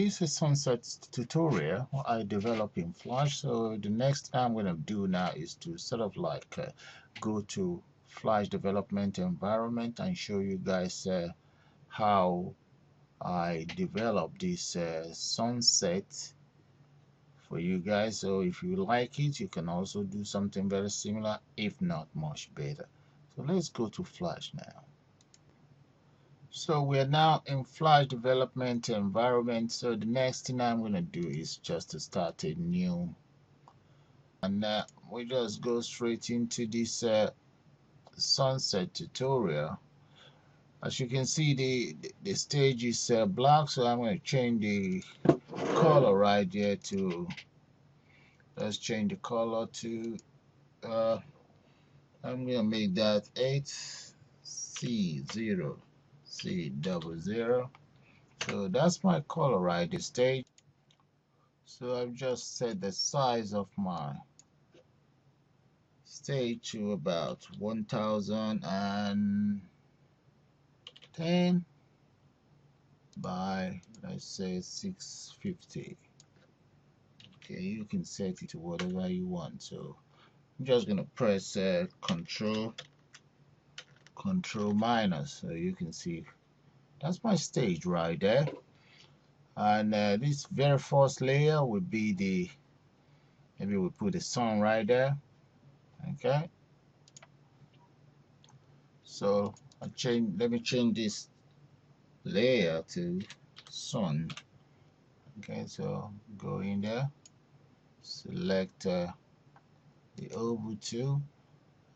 This is Sunset tutorial I develop in Flash. So the next thing I'm going to do now is to sort of like go to Flash development environment and show you guys how I develop this sunset for you guys. So if you like it, you can also do something very similar, if not much better. So let's go to Flash now. So we're now in Flash development environment. So the next thing I'm going to do is just to start a new, and we just go straight into this sunset tutorial. As you can see, the stage is black, so I'm going to change the color right there to, let's change the color to I'm going to make that 8C0C00. So that's my color right there, stage. So I've just set the size of my stage to about 1010 by, let's say, 650. Okay, you can set it to whatever you want. So I'm just gonna press control minus, so you can see that's my stage right there. And this very first layer would be the, maybe we put the sun right there. Okay, so let me change this layer to sun. Okay, so go in there, select the oval tool,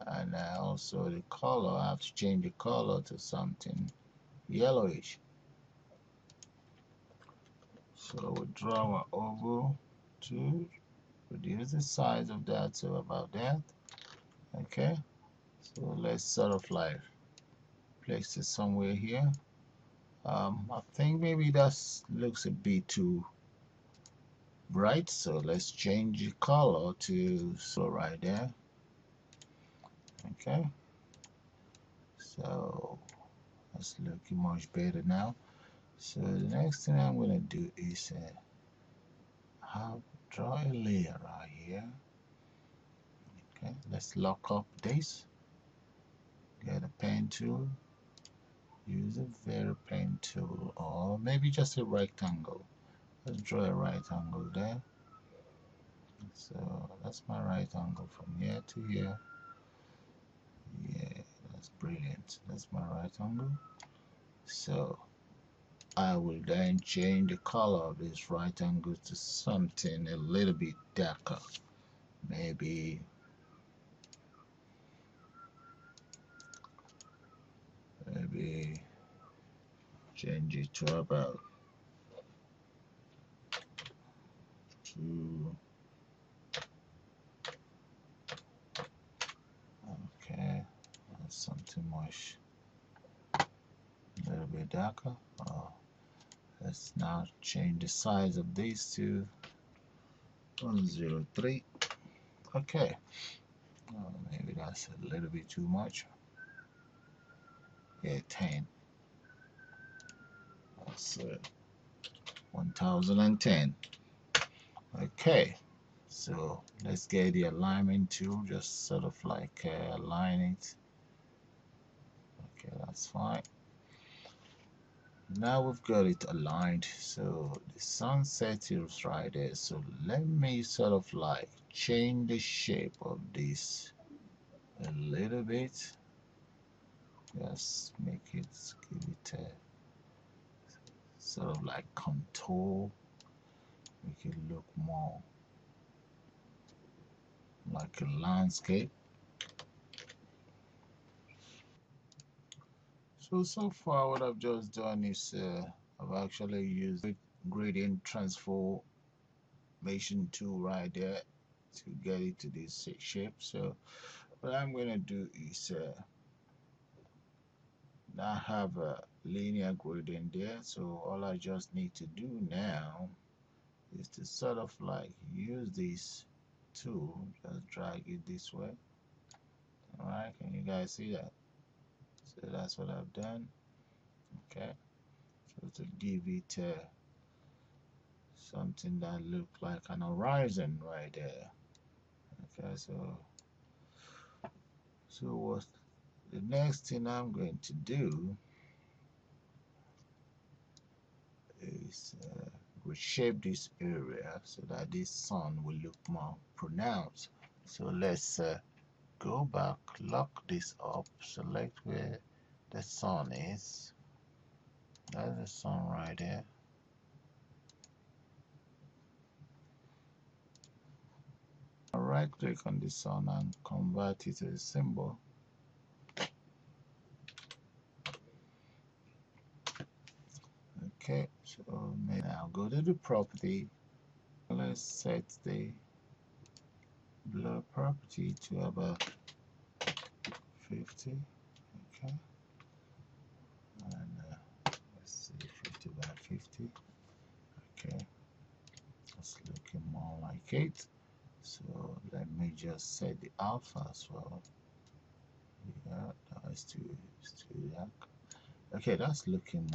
and also the color. I have to change the color to something yellowish. So we draw our oval tool, reduce the size of that to about that. Okay, so let's sort of like place it somewhere here. I think maybe that looks a bit too bright, so let's change the color to so right there. Okay, so that's looking much better now. So the next thing I'm going to do is draw a layer right here. Okay, let's lock up this. Get a pen tool, use a very pen tool, or maybe just a rectangle. Let's draw a right angle there. So that's my right angle from here to here. Yeah, that's brilliant. That's my right angle. So I will then change the color of this right angle to something a little bit darker. Maybe change it to about 2. Okay, that's something much a little bit darker. Let's now change the size of these to 103. Okay, maybe that's a little bit too much. Yeah, 10. That's 1010. Okay, so let's get the alignment tool, just sort of like align it. Okay, that's fine. Now we've got it aligned, so the sunset is right there. So let me sort of like change the shape of this a little bit. Just make it, give it a sort of like contour, make it look more like a landscape. So far what I've just done is I've actually used gradient transformation tool right there to get it to this shape. So what I'm going to do is now have a linear gradient there. So all I just need to do now is to sort of like use this tool, just drag it this way. Alright, can you guys see that? So that's what I've done. Okay, so to give it something that look like an horizon right there. Okay, so what the next thing I'm going to do is reshape this area so that this sun will look more pronounced. So let's go back, lock this up, select where the sun is. That's the sun right there. Right click on the sun and convert it to a symbol. Okay, so now go to the property. Let's set the blur property to about 50. Okay, and let's see, 50 by 50. Okay, that's looking more like it. So let me just set the alpha as well. Yeah, that's too dark. Okay, that's looking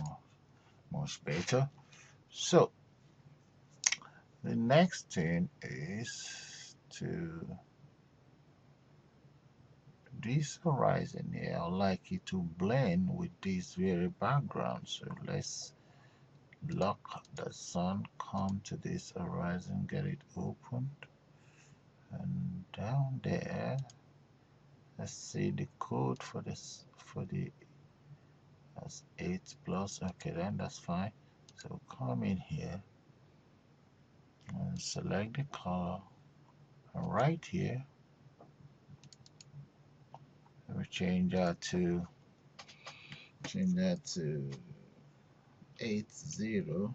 much better. So the next thing is to this horizon here. I like it to blend with this very background. So let's lock the sun, come to this horizon, get it opened, and down there, let's see the code for this for the that's 8 plus. Okay, then that's fine. So come in here and select the color, and right here we change that to 80C00.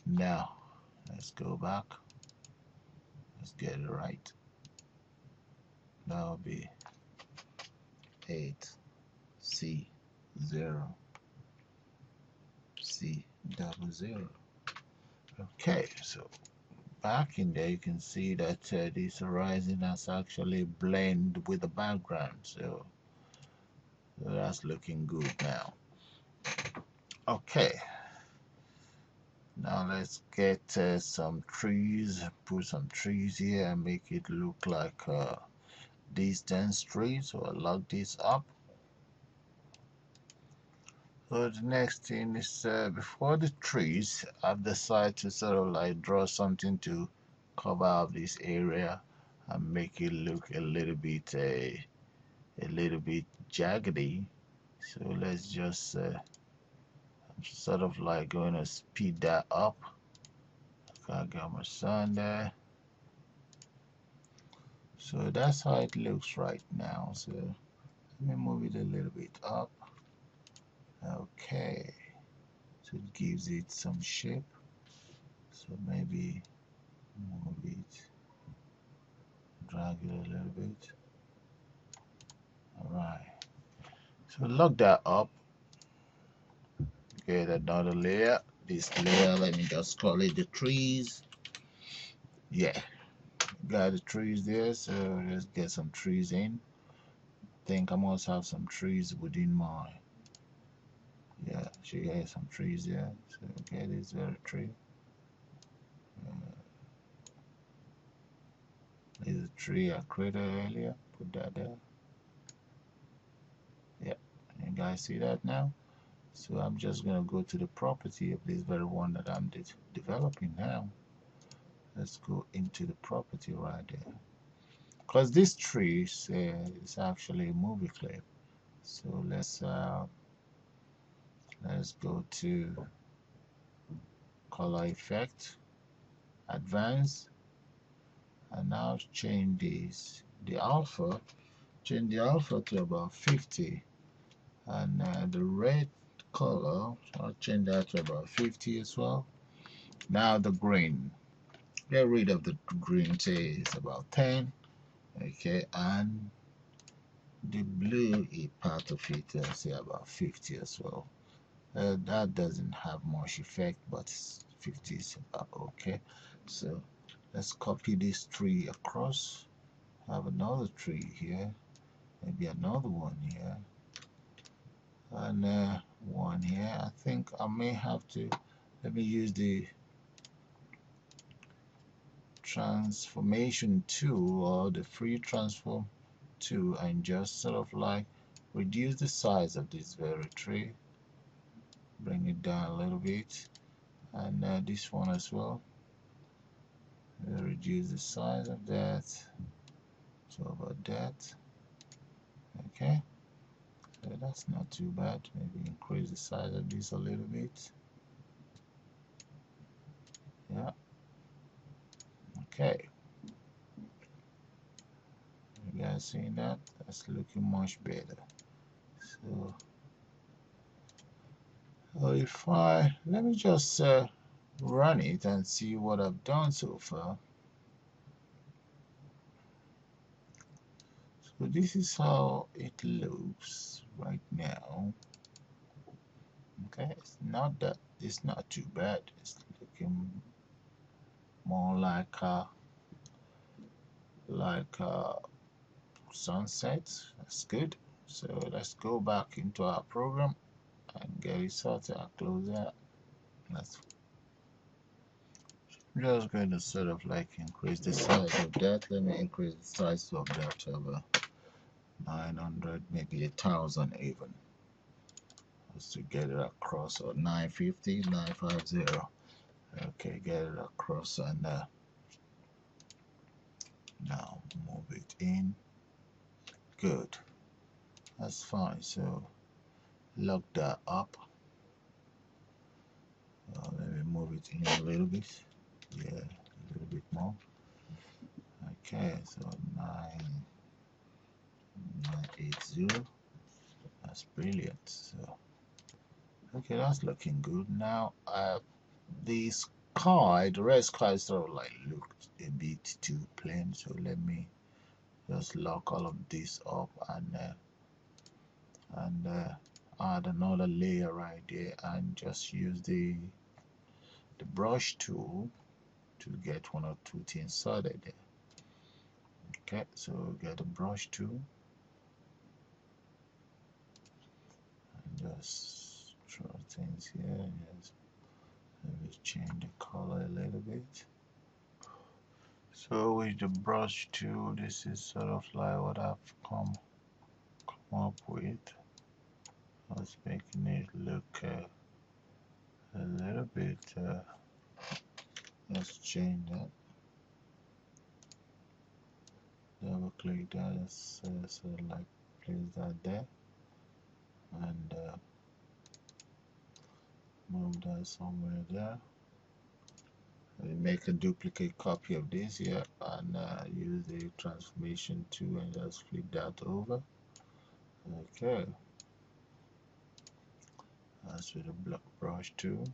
Now let's go back, let's get it right. That'll be 8C00. Okay, so back in there you can see that this horizon has actually blend with the background, so that's looking good now. Okay, now let's get some trees, put some trees here and make it look like these dense trees. So I'll lock this up. So the next thing is before the trees, I've decided to sort of like draw something to cover up this area and make it look a little bit jaggedy. So let's just sort of like going to speed that up. I got my sun there. So that's how it looks right now. So let me move it a little bit up. Okay, so it gives it some shape. So maybe move it, drag it a little bit. All right, so lock that up. Get another layer. This layer, let me just call it the trees. Yeah, got the trees there. So let's get some trees in. I think I must have some trees within my. Yeah, she has some trees there. So okay, this very tree. There's a tree I created earlier. Put that there. Yeah, you guys see that now? So I'm just gonna go to the property of this very one that I'm developing now. Let's go into the property right there. Because this tree is actually a movie clip. So let's go to color effect, advanced, and now change the alpha. Change the alpha to about 50, and the red color, I'll change that to about 50 as well. Now the green, get rid of the green, say it's about 10. Okay, and the blue is part of it, say about 50 as well. That doesn't have much effect, but 50 is about okay. So let's copy this tree across, have another tree here, maybe another one here, and one here. I think I may have to, let me use the transformation tool or the free transform tool and just sort of like reduce the size of this very tree, bring it down a little bit, and this one as well. Reduce the size of that. So about that. Okay, so that's not too bad. Maybe increase the size of this a little bit. Yeah. Okay. You guys seeing that? That's looking much better. So if I let me just run it and see what I've done so far. So this is how it looks right now. Okay, it's not too bad. It's looking more like sunset. That's good. So let's go back into our program and get it sorted. I'll close that. That's just going to sort of like increase the size of that. Let me increase the size of that to about 900, maybe 1,000 even. Just to get it across, or 950, 950. Okay, get it across, and now move it in. Good. That's fine. So lock that up. Let me move it in a little bit. Yeah, a little bit more. Okay, so 980. That's brilliant. So okay, that's looking good. Now the sky, the red sky sort of like looked a bit too plain. So let me just lock all of this up and add another layer right there and just use the brush tool to get one or two things sorted there. Okay, so get a brush tool and just draw things here and just maybe change the color a little bit. So with the brush tool, this is sort of like what I've come up with. I was making it look a little bit let's change that. Double click that, let's sort of like place that there and move that somewhere there. Make a duplicate copy of this here and use the transformation tool and just flip that over. Okay, that's with the brush tool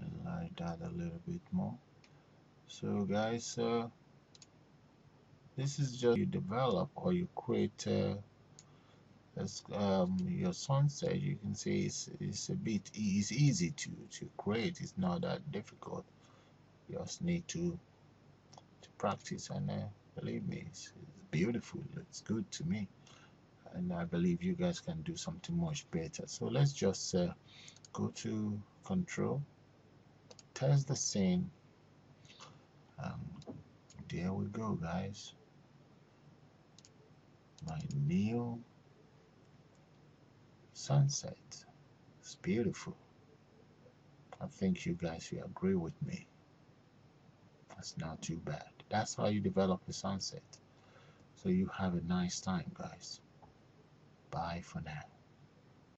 and like that a little bit more. So guys, this is just you develop or you create your sunset. You can see it's a bit it's easy to create. It's not that difficult. You just need to practice and believe me, it's beautiful. It's good to me, and I believe you guys can do something much better. So let's just go to control, test the scene. There we go, guys. My new sunset. It's beautiful. I think you guys will agree with me. That's not too bad. That's how you develop a sunset. So you have a nice time, guys. Bye for now.